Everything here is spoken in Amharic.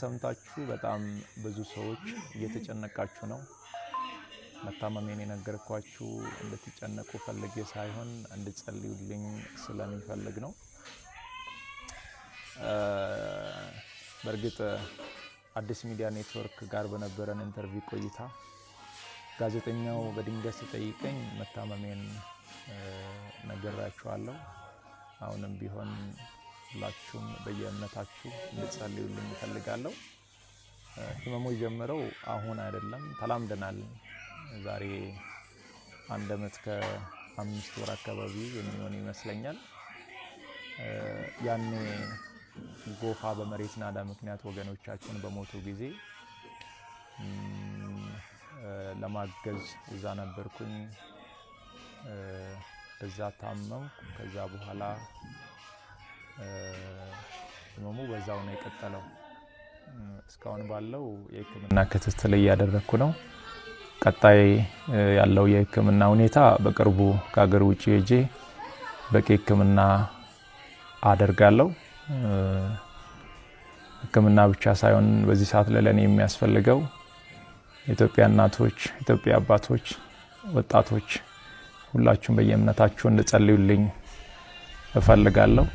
ሰምታችሁ በጣም ብዙ ሰዎች እየተጨነቃችሁ ነው። መታመሜን የነገርኳችሁ እንድትጨነቁ ፈልጌ ሳይሆን እንድትጸልዩልኝ ስለሚፈልግ ነው። በእርግጥ አዲስ ሚዲያ ኔትወርክ ጋር በነበረን ኢንተርቪው ቆይታ ጋዜጠኛው በድንገት ሲጠይቀኝ መታመሜን ነግራችኋለሁ። አሁንም ቢሆን ሁላችሁም በየእምነታችሁ እንድትጸልዩልኝ እፈልጋለሁ። ህመሙ የጀመረው አሁን አይደለም፣ ተላምደናል። ዛሬ 1 ዓመት ከ5 ወር አካባቢ የሚሆን ይመስለኛል። ያኔ ጎፋ በመሬት ናዳ ምክንያት ወገኖቻችን በሞቱ ጊዜ ለማገዝ እዛ ነበርኩኝ። እዛ ታመምኩ። ከዛ በኋላ ህመሙ በዛው ነው የቀጠለው። እስካሁን ባለው የህክምና ክትትል እያደረኩ ነው። ቀጣይ ያለው የህክምና ሁኔታ በቅርቡ ከሀገር ውጭ ሄጄ በቂ ህክምና አደርጋለሁ። ህክምና ብቻ ሳይሆን በዚህ ሰዓት ለኔ የሚያስፈልገው ኢትዮጵያ እናቶች፣ ኢትዮጵያ አባቶች፣ ወጣቶች ሁላችሁም በየእምነታችሁ እንድትጸልዩልኝ እፈልጋለሁ።